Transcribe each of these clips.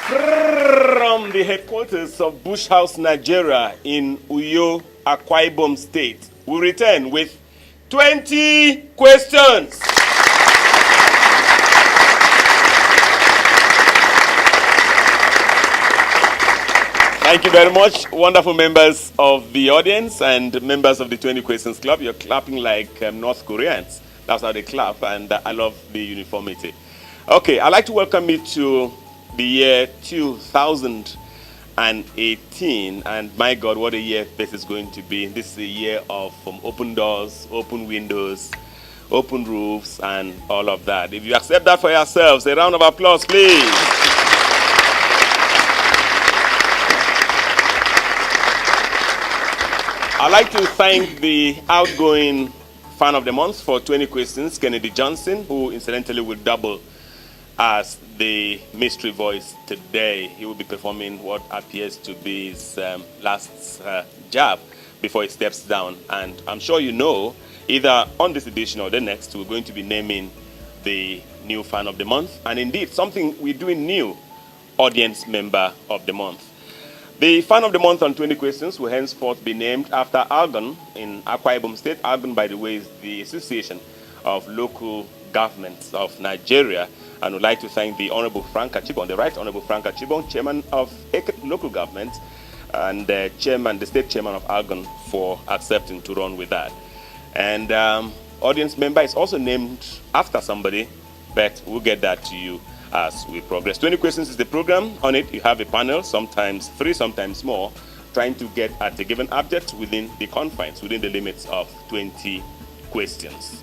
From the headquarters of Bush House, Nigeria in Uyo, Akwa Ibom State, we return with 20 questions. Thank you very much, wonderful members of the audience and members of the 20 Questions Club. You're clapping like North Koreans. That's how they clap, and I love the uniformity. Okay, I'd like to welcome you to the year 2018, and my God, what a year this is going to be. This is a year of open doors, open windows, open roofs, and all of that. If you accept that for yourselves, a round of applause, please. I'd like to thank the outgoing fan of the month for 20 questions, Kennedy Johnson, who incidentally will double as the mystery voice today. He will be performing what appears to be his last jab before he steps down. And I'm sure you know, either on this edition or the next, we're going to be naming the new fan of the month. And indeed, something we're doing new, audience member of the month. The fan of the month on 20 questions will henceforth be named after Argon in Akwa Ibom State. Argon, by the way, is the Association of Local Governments of Nigeria. And would like to thank the Honorable Frank Achibong, the Right Honorable Frank Achibong, Chairman of Local Government, and the State Chairman of Argon, for accepting to run with that. And audience member is also named after somebody, but we'll get that to you as we progress. 20 questions is the program. On it, you have a panel, sometimes 3, sometimes more, trying to get at a given object within the confines, within the limits of 20 questions.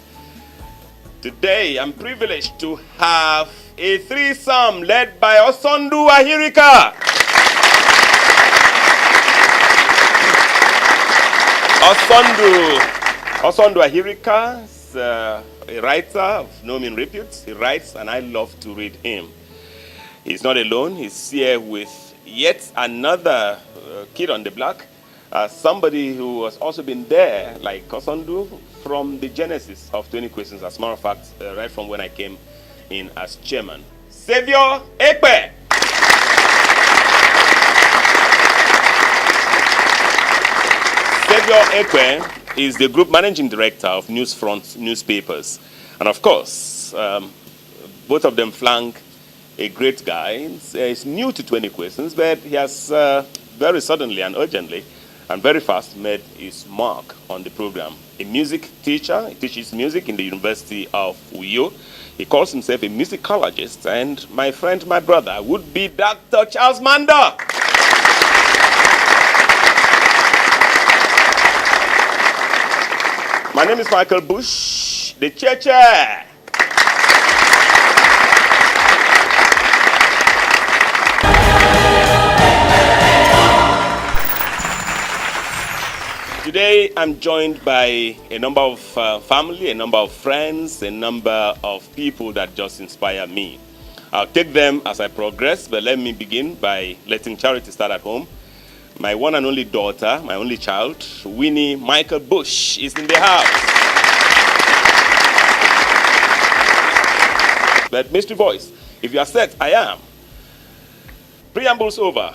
Today, I'm privileged to have a threesome led by Osondu Ahirika. Osondu Ahirika is a writer of no mean repute. He writes, and I love to read him. He's not alone. He's here with yet another kid on the block, somebody who has also been there, like Osondu, from the genesis of 20 questions. As a matter of fact, right from when I came in as chairman. Savior Ekpe. Savior Ekpe is the group managing director of Newsfront newspapers. And of course, both of them flank a great guy. He's new to 20 questions, but he has very suddenly and urgently and very fast made his mark on the program. A music teacher, he teaches music in the University of Uyo. He calls himself a musicologist, and my friend, my brother, would be Dr. Charles Manda. My name is Michael Bush, the Cheche. Today, I'm joined by a number of family, a number of friends, a number of people that just inspire me. I'll take them as I progress, but let me begin by letting charity start at home. My one and only daughter, my only child, Winnie Michael Bush, is in the house. But mystery voice, if you are set, I am. Preambles over.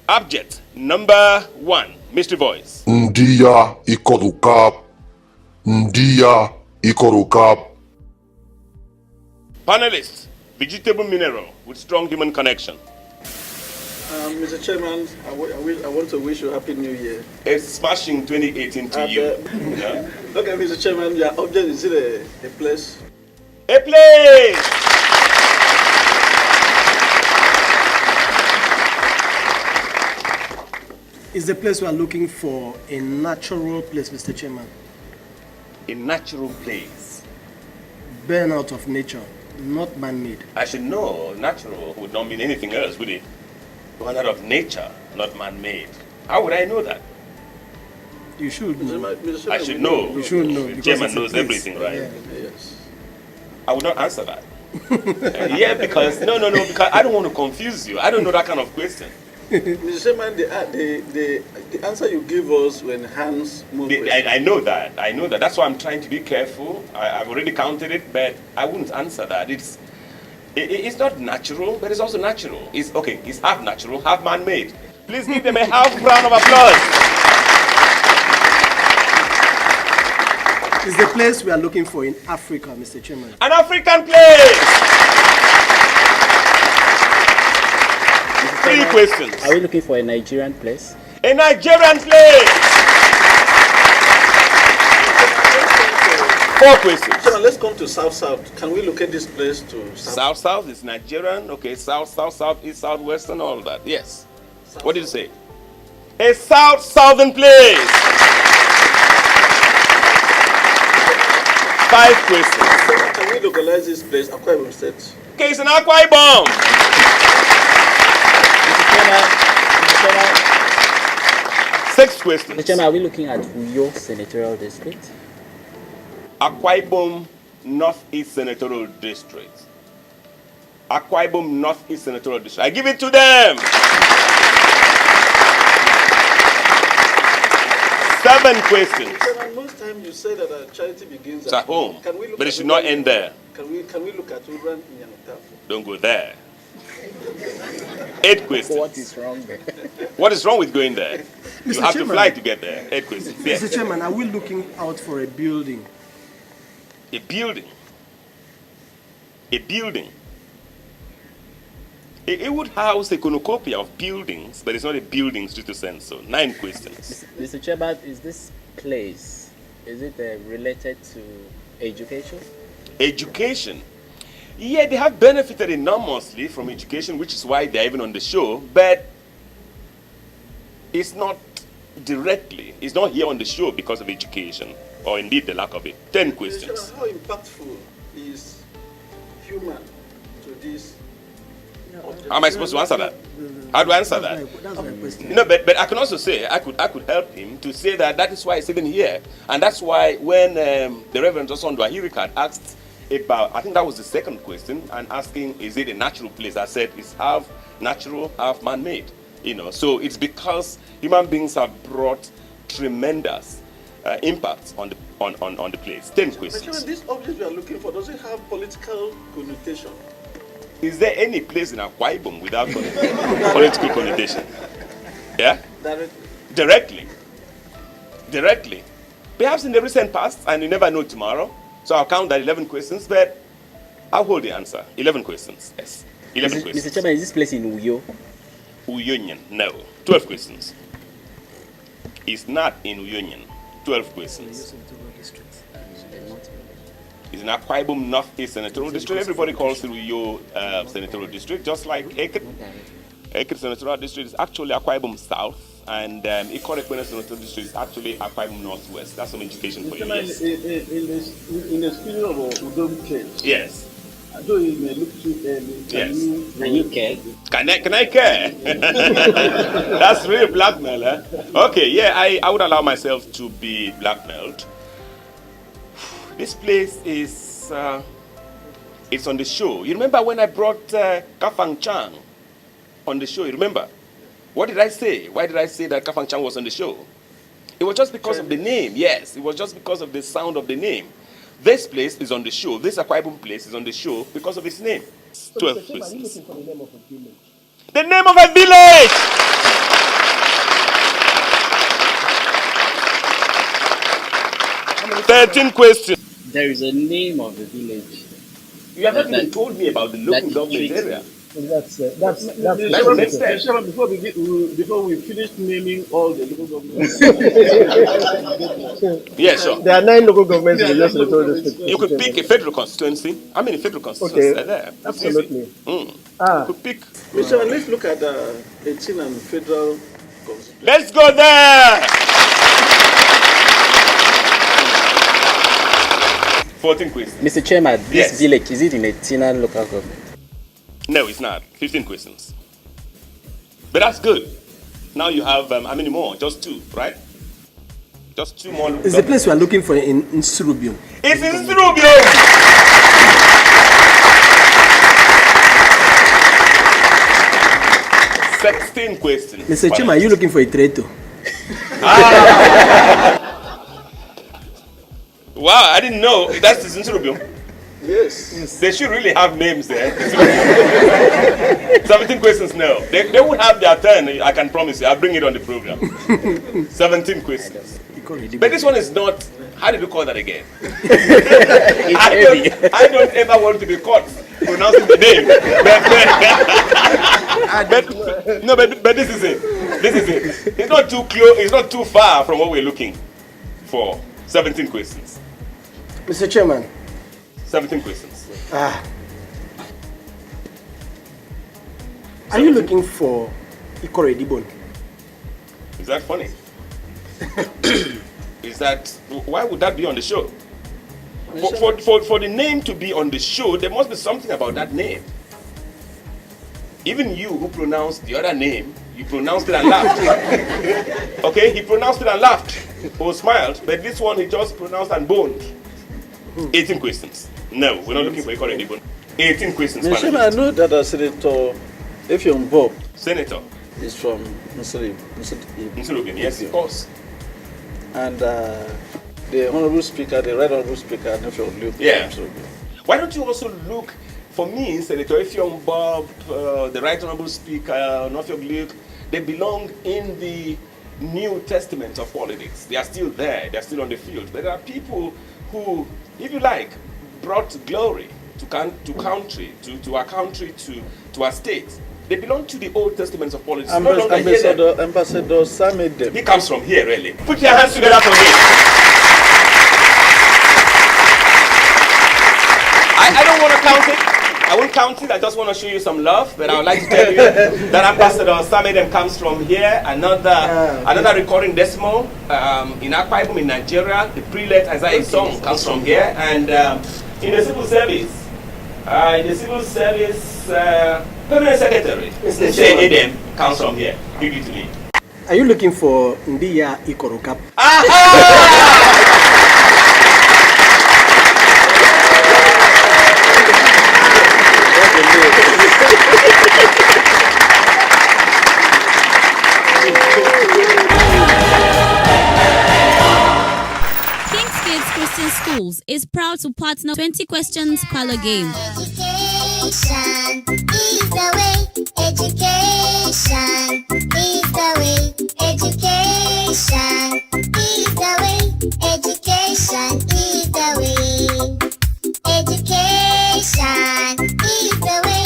Object number 1. Mystery voice. Ndia ikorukap. Ndia ikorukap. Panelist. Vegetable mineral with strong human connection. Mr. Chairman, I want to wish you a happy new year. A smashing 2018 to you. Yeah. Okay, Mr. Chairman, your object is it a place? A place! Is the place we are looking for a natural place, Mr. Chairman? A natural place. Born out of nature, not man-made. I should know natural would not mean anything else, would it? Born out of nature, not man-made. How would I know that? You should know. I should know. You should know. The chairman knows everything, right? Yeah. Yes. I would not answer that. Yeah, because, no, because I don't want to confuse you. I don't know that kind of question. Mr. Chairman, the answer you give us will enhance more questions. I know that. That's why I'm trying to be careful. I've already counted it, but I wouldn't answer that. It's not natural, but it's also natural. It's half natural, half man-made. Please give them a half round of applause. It's the place we are looking for in Africa, Mr. Chairman. An African place. 3 questions. Are we looking for a Nigerian place? A Nigerian place. 4 questions. Chairman, let's come to South. Can we locate this place to South? South is Nigerian. Okay, South, East, Southwest, and all that. Yes. What did you say? A southern place. 5 questions. Can we localize this place? Akwa Ibom State. Okay, it's an Akwa Ibom. Mr. Chairman, 6 questions. Mr. Chairman, are we looking at Uyo Senatorial District? Akwa Ibom Northeast Senatorial District. Akwa Ibom Northeast Senatorial District. I give it to them. 7 questions. Chairman, most times you say that our charity begins It's at home, Can we look but it at should not Uran- end there. Can we look at Uran in Yanotafo? Don't go there. 8 questions. What is wrong there? What is wrong with going there? You Mr. have to Chairman. fly to get there. 8 questions. Mr. Yes. Chairman, are we looking out for a building? A building. A building. It would house a cornucopia of buildings, but it's not a building strictly sense. So 9 questions. Mr. Chairman, is this place, is it related to education? Education. Yeah, they have benefited enormously from education, which is why they're even on the show, but it's not directly. It's not here on the show because of education, or indeed the lack of it. 10 questions. How impactful is human to this? How am I supposed to answer that? How do I answer that? That's my question. No, but I can also say, I could help him to say that is why it's even here. And that's why when the Reverend Johnson Dwahirikat asked about, I think that was the second question, and asking, is it a natural place? I said, it's half natural, half man-made. So it's because human beings have brought tremendous impact on the place. 10 Chairman, questions. this object we are looking for, does it have political connotation? Is there any place in Akwa Ibom without political connotation? Yeah? Directly. Perhaps in the recent past, and you never know tomorrow. So I'll count that 11 questions, but I'll hold the answer. 11 questions. Yes. 11 questions. Mr. Chairman, is this place in Uyo? Uyonion. No. 12 questions. It's not in Uyonion. 12 questions. It's in Akwa Ibom Northeast Senatorial District. Everybody calls it Uyo Senatorial District, just like Ekrit. Ekrit Senatorial District is actually Akwa Ibom South, and Ikore Senatorial District is actually Akwa Ibom Northwest. That's some education for you. Yes. In the spirit of Udom Church, Yes. although it may look too early, Yes. Can you care? Can I care? That's really blackmail, eh? Okay, yeah, I would allow myself to be blackmailed. This place is, it's on the show. You remember when I brought Kafang Chang on the show? You remember? What did I say? Why did I say that Kafang Chang was on the show? It was just because of the name. Yes, it was just because of the sound of the name. This place is on the show. This Akwa Ibom place is on the show because of its name. 12 questions. For the name of a village. The name of a village! How many 13 questions. There is a name of the village. You have not even told me about the local government area. That's Next step. Chairman, before we finish naming all the local governments, Yeah, sure. There are 9 local governments in the Senatorial District. You could pick a federal constituency. How many federal constituencies are there? That's easy. Absolutely. You could pick. Mr. Chairman, let's look at the 18 and federal constitution. Let's go there! 14 questions. Mr. Chairman, this Yes. village, is it in a Tina local government? No, it's not. 15 questions. But that's good. Now you have, how many more? Just 2, right? Just 2 more. It's the place we are looking for in Surubio. It's in Rubio! 16 questions. Mr. Chairman, are you looking for a traitor? Wow, I didn't know. That's in Rubio. Yes. They should really have names there. 17 questions, no. They would have their turn, I can promise you. I'll bring it on the program. 17 questions. But this one is not, how did you call that again? I don't ever want to be caught pronouncing the name. But this is it. This is it. It's not too close, it's not too far from what we're looking for. 17 questions. Mr. Chairman. 17 questions. Are you looking for Ikore Dibon? Is that funny? Is that, why would that be on the show? For the name to be on the show, there must be something about that name. Even you who pronounced the other name, you pronounced it and laughed. Okay, he pronounced it and laughed or smiled, but this one he just pronounced and boned. 18 questions. No, we're not looking for Ikore Dibon. 18 questions. Mr. Chairman, I know that Senator Effiong Bob Senator is from Muslim. yes, of course. And the Honorable Speaker, the Right Honorable Speaker, Effiong Luke. Yeah. Why don't you also look, for me, Senator Effiong Bob, the Right Honorable Speaker, Effiong Luke, they belong in the New Testament of politics. They are still there, they are still on the field. But there are people who, if you like, brought glory to country, to our country, to our state. They belong to the Old Testament of politics. Ambassador Samedem. He comes from here, really. Put your hands together for him. I don't want to count it. I won't count it. I just want to show you some love. But I would like to tell you that Ambassador Samedem comes from here. Another recording decimal in Akwa Ibom in Nigeria. The prelate Isaiah song comes from here. And in the civil service, permanent secretary, Mr. Edem, comes from here. Give it to me. Are you looking for Ndiya Ikorokap? Christian Schools is proud to partner 20 Questions Parlour game. Education is the way. Education is the way. Education is the way. Education is the way. Education is the way.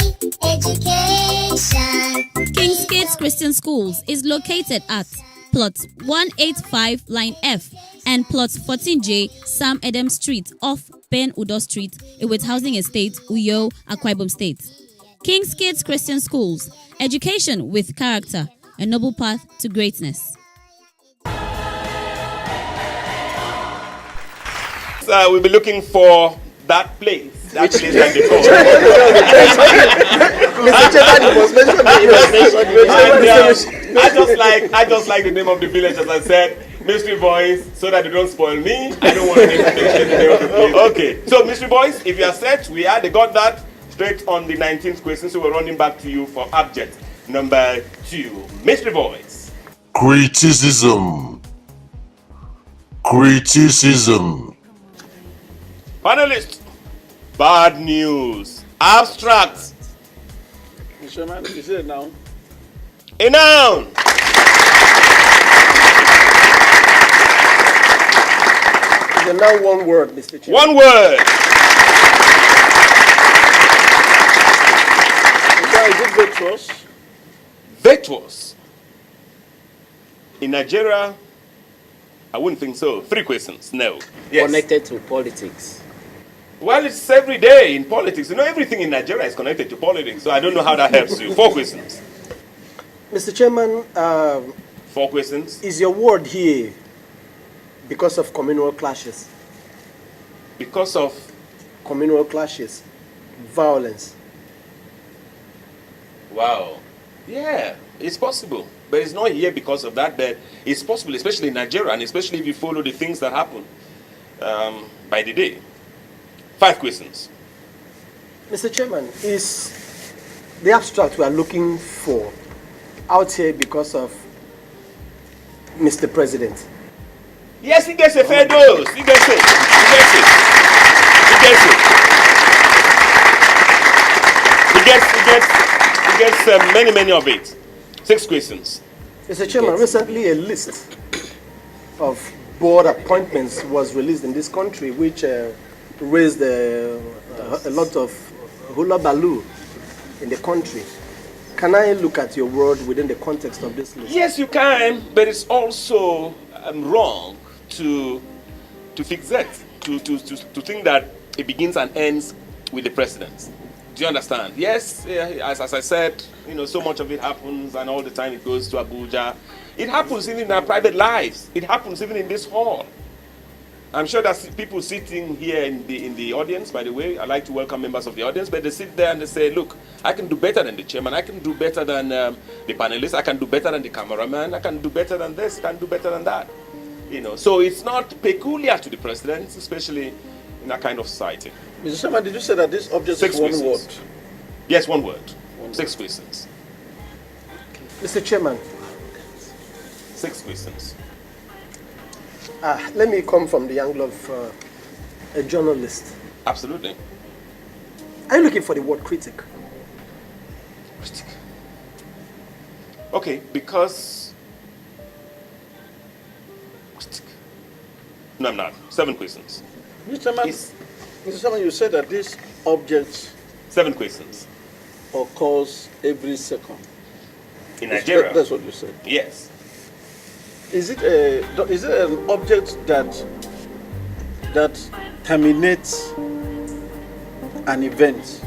Education. King's Kids Christian Schools is located at Plot 185 Line F and Plot 14J Sam Edem Street off Ben Udo Street, Iwit Housing Estate, Uyo, Akwa Ibom State. King's Kids Christian Schools, education with character, a noble path to greatness. We'll be looking for that place. That place that they call. Mr. Chairman, was mentioned. I just like the name of the village, as I said, Mystery Boys, so that they don't spoil me. I don't want to mention the name of the place. Okay, so Mystery Boys, if you are set, they got that straight on the 19th question, so we're running back to you for object number 2. Mystery Boys. Criticism. Panelists. Bad news. Abstract. Mr. Chairman, is it now? A noun. It's a noun, one word, Mr. Chairman. One word. Is it virtuous? Virtuous. In Nigeria, I wouldn't think so. 3 questions. No. Yes. Connected to politics. Well, it's every day in politics. You know, everything in Nigeria is connected to politics, so I don't know how that helps you. 4 questions. Mr. Chairman, 4 questions. is your word here because of communal clashes? Because of Communal clashes, violence. wow. Yeah, it's possible. But it's not here because of that, but it's possible, especially in Nigeria, and especially if you follow the things that happen by the day. 5 questions. Mr. Chairman, is the abstract we are looking for out here because of Mr. President? Yes, he gets a fair dose. He gets it. He gets it. He gets it. gets many of it. 6 questions. Mr. Chairman, recently a list of board appointments was released in this country, which raised a lot of hula baloo in the country. Can I look at your word within the context of this list? Yes, you can, but it's also wrong to fix that, to think that it begins and ends with the president. Do you understand? Yes, as I said, so much of it happens, and all the time it goes to Abuja. It happens even in our private lives. It happens even in this hall. I'm sure there's people sitting here in the audience, by the way. I like to welcome members of the audience, but they sit there and they say, look, I can do better than the chairman. I can do better than the panelists. I can do better than the cameraman. I can do better than this. I can do better than that. So it's not peculiar to the president, especially in that kind of society. Mr. Chairman, did you say that this object is one word? Yes, one word. 6 questions. Mr. Chairman. 6 questions. Let me come from the angle of a journalist. Absolutely. Are you looking for the word critic? Critic. Okay, because... Critic. No, I'm not. 7 questions. Mr. Chairman, you said that this object 7 questions. occurs every second. In Nigeria? That's what you said. Yes. Is it an object that terminates an event?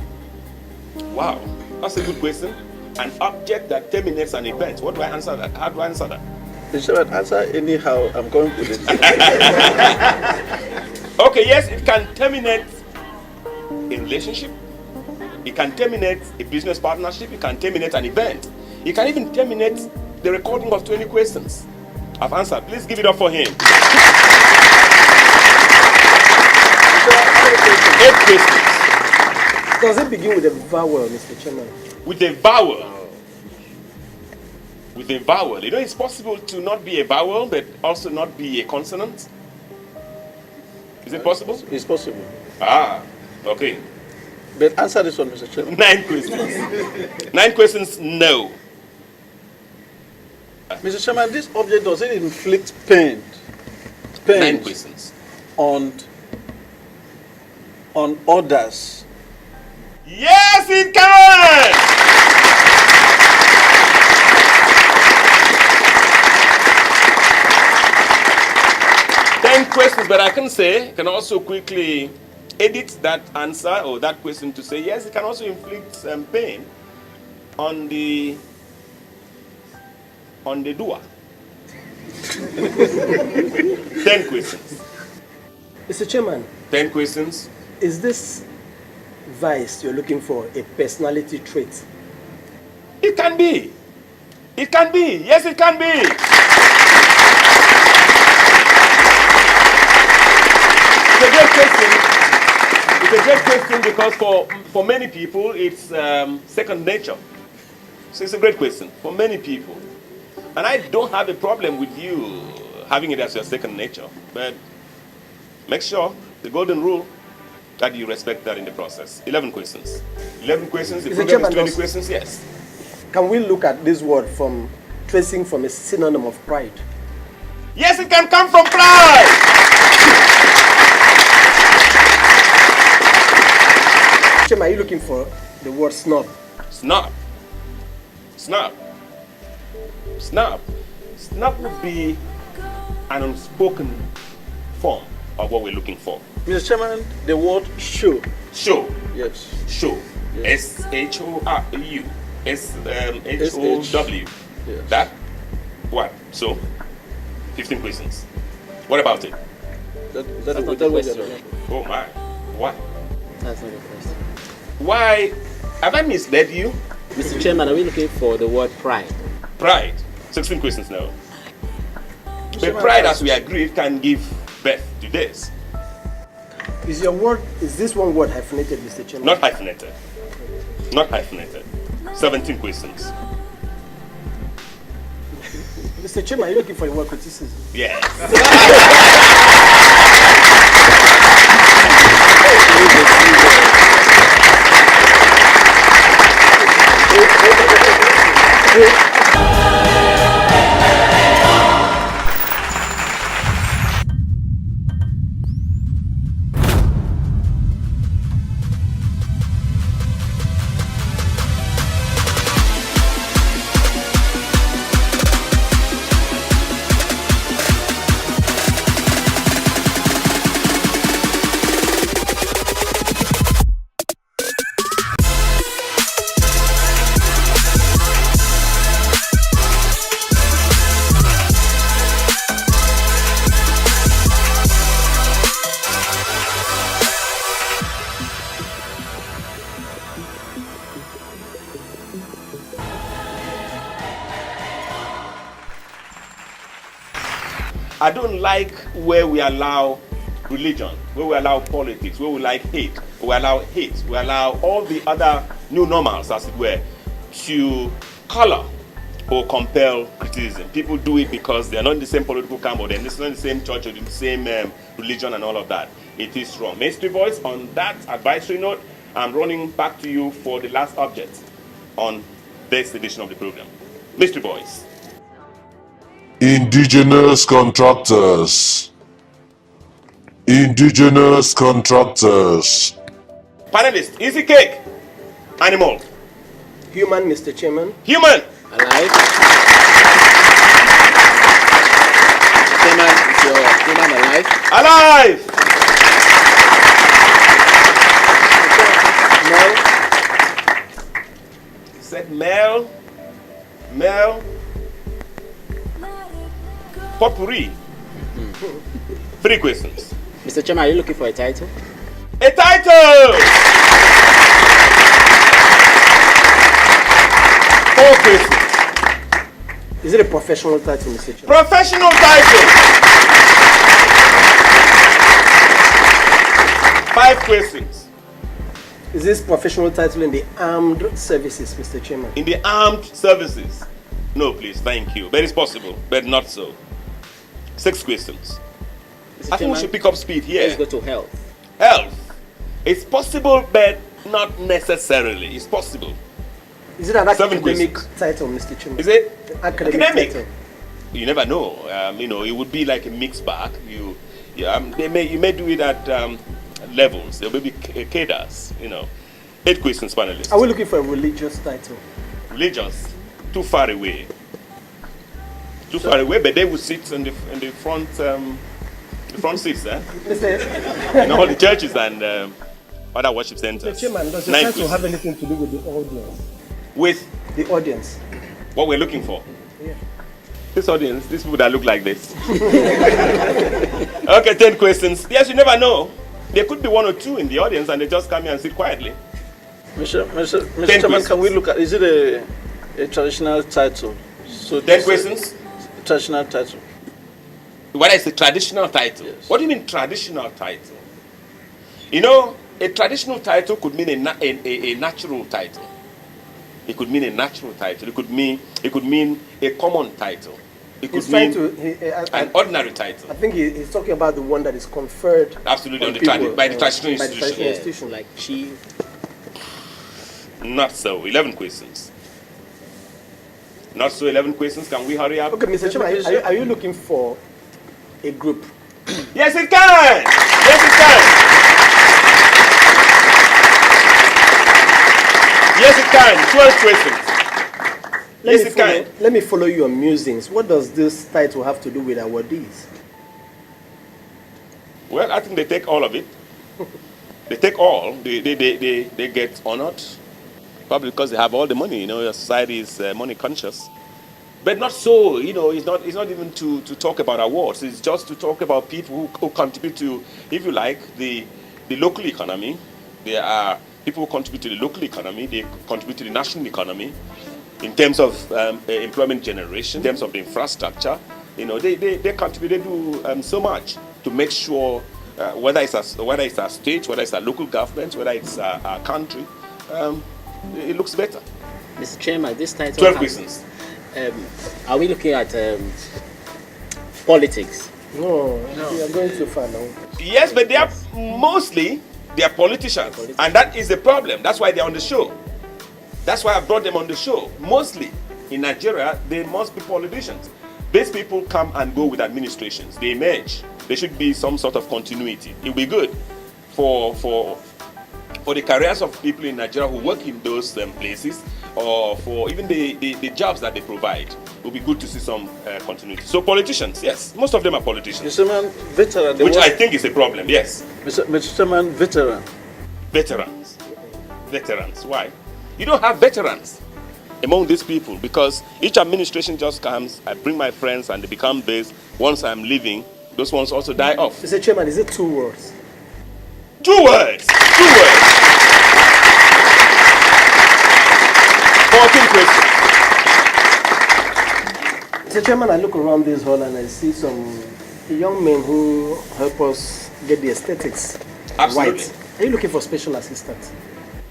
Wow, that's a good question. An object that terminates an event. What do I answer that? How do I answer that? Mr. Chairman, answer anyhow. I'm going with it. Okay, yes, it can terminate a relationship. It can terminate a business partnership. It can terminate an event. It can even terminate the recording of 20 questions. I've answered. Please give it up for him. 8 questions. Does it begin with a vowel, Mr. Chairman? With a vowel. With a vowel. It's possible to not be a vowel, but also not be a consonant. Is it possible? It's possible. Okay. But answer this one, Mr. Chairman. 9 questions. 9 questions, no. Mr. Chairman, this object does it inflict pain? 9 questions. On others? Yes, it can! Questions, but I can say, can also quickly edit that answer or that question to say, yes, it can also inflict pain on the doer. 10 questions. Mr. Chairman. 10 questions. Is this vice you're looking for a personality trait? It can be. It can be. Yes, it can be. It's a great question. It's a great question because for many people it's second nature. So it's a great question for many people. And I don't have a problem with you having it as your second nature. But make sure, the golden rule, that you respect that in the process. 11 questions. 11 questions, the program is 20 questions, yes. Can we look at this word from tracing from a synonym of pride? Yes, it can come from pride! Chairman, are you looking for the word snob? Snob. Snob. Snob. Snob would be an unspoken form of what we're looking for. Mr. Chairman, the word show. Show. Yes. Show. Yes. S-H-O-R-U. S-H-O-W. Yes. That? What? So? 15 questions. What about it? That's not the question. Oh my. What? That's not the question. Why? Have I misled you? Mr. Chairman, are we looking for the word pride? Pride. 16 questions now. But pride, as we agreed, can give birth to this. Is this one word hyphenated, Mr. Chairman? Not hyphenated. Not hyphenated. 17 questions. Mr. Chairman, are you looking for the word criticism? Yes. I don't like where we allow religion, where we allow politics, where we like hate, we allow all the other new normals, as it were, to color or compel criticism. People do it because they're not in the same political camp, or they're not in the same church, or in the same religion and all of that. It is wrong. Mystery Voice, on that advisory note, I'm running back to you for the last object on this edition of the program. Mystery Voice. Indigenous contractors. Indigenous contractors. Panelist, easy cake. Animal. Human, Mr. Chairman. Human. Alive. Chairman, is your human alive? Alive. Male. Said male. Male. Potpourri. 3 questions. Mr. Chairman, are you looking for a title? A title! 4 questions. Is it a professional title, Mr. Chairman? Professional title. 5 questions. Is this professional title in the armed services, Mr. Chairman? In the armed services. No, please, thank you. But it's possible, but not so. 6 questions. I think we should pick up speed here. Let's go to health. Health. It's possible, but not necessarily. It's possible. Is it an 7 academic questions. title, Mr. Chairman? Is it? Academic title. You never know. It would be like a mixed bag. You may do it at levels. There will be cadres. 8 questions, panelists. Are we looking for a religious title? Religious, too far away. Too far away, but they will sit in the front seats, in all the churches and other worship centers. Mr. Chairman, does the 9 title have questions. anything to do with the audience? With The audience. what we're looking for. Yeah. This audience, these people that look like this. Okay, 10 questions. Yes, you never know. There could be 1 or 2 in the audience and they just come here and sit quietly. Mr. Chairman, questions. can we look at, is it a traditional title? So 10 questions. Traditional title. What is a traditional title? Yes. What do you mean traditional title? A traditional title could mean a natural title. It could mean a natural title. It could mean a common title. It could He's trying mean to. an ordinary title. I think he's talking about the one that is conferred. Absolutely, on on the people, by the traditional by the institution. traditional institution. Like chief. Not so. 11 questions. Not so. 11 questions. Can we hurry up? Okay, Mr. Chairman, are you looking for a group? Yes, it can. Yes, it can. Yes, it can. 12 questions. Yes, it can. Let me follow your musings. What does this title have to do with awardees? Well, I think they take all of it. They take all. They get honored. Probably because they have all the money. Your society is money conscious. But not so. It's not even to talk about awards. It's just to talk about people who contribute to, if you like, the local economy. There are people who contribute to the local economy. They contribute to the national economy in terms of employment generation, in terms of the infrastructure. They contribute. They do so much to make sure whether it's our state, whether it's our local government, whether it's our country, it looks better. Mr. Chairman, this title 12 questions. Are we looking at politics? No, you are going too far now. Yes, but they are politicians, and that is the problem. That's why they're on the show. That's why I brought them on the show. Mostly, in Nigeria, they must be politicians. These people come and go with administrations. They merge. There should be some sort of continuity. It will be good for the careers of people in Nigeria who work in those places, or for even the jobs that they provide. It will be good to see some continuity. So politicians, yes, most of them are politicians. Mr. Man, veteran. Which I think is a problem, yes. Mr. Man, veteran. Veterans. Veterans, why? You don't have veterans among these people, because each administration just comes, I bring my friends and they become this. Once I'm leaving, those ones also die off. Mr. Chairman, is it 2 words? 2 words. 2 words. 14 questions. Mr. Chairman, I look around this hall and I see some young men who help us get the aesthetics Absolutely. right. Are you looking for special assistants?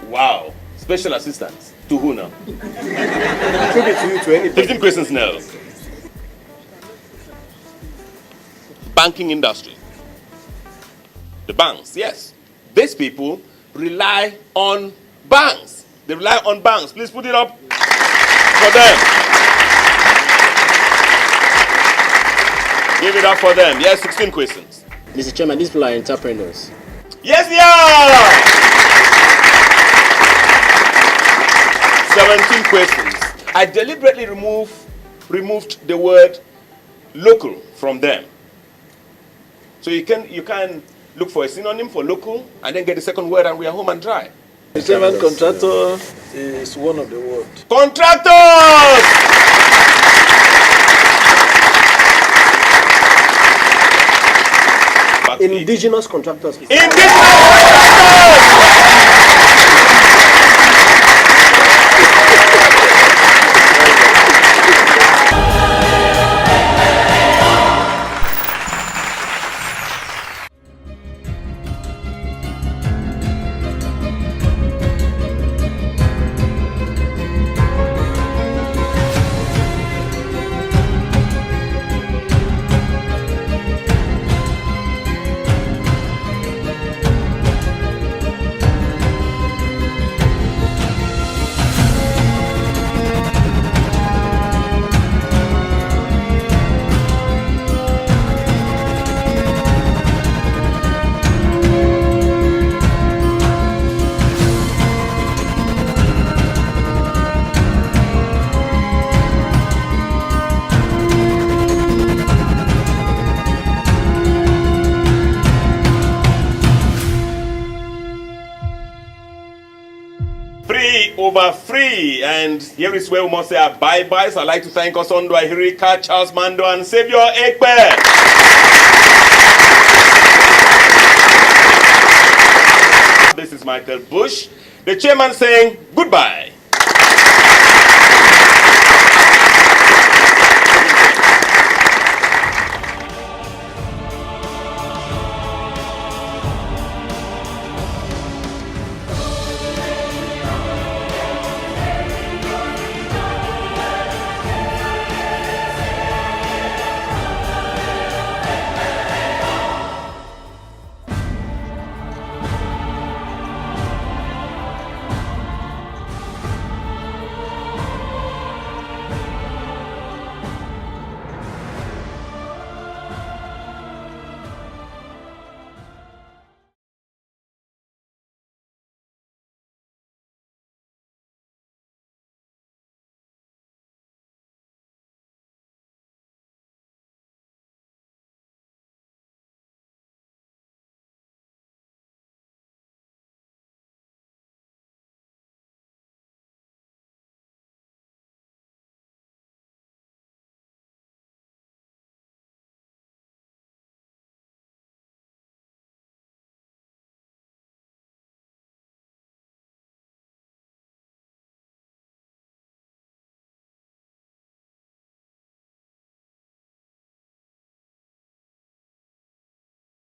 Wow. Special assistants. To who now? Give it to you, to anybody. 15 questions now. Banking industry. The banks, yes. These people rely on banks. They rely on banks. Please put it up for them. Give it up for them. Yes, 16 questions. Mr. Chairman, these people are entrepreneurs. Yes, they are! 17 questions. I deliberately removed the word local from them. So you can look for a synonym for local and then get the second word and we are home and dry. Mr. Man, contractor is one of the words. Contractors! Indigenous contractors. Indigenous contractors! Over free, and here is where we must say our bye-byes. I'd like to thank Osondo Ahirika, Charles Mando, and Savior Ekpe. This is Michael Bush, the chairman, saying goodbye.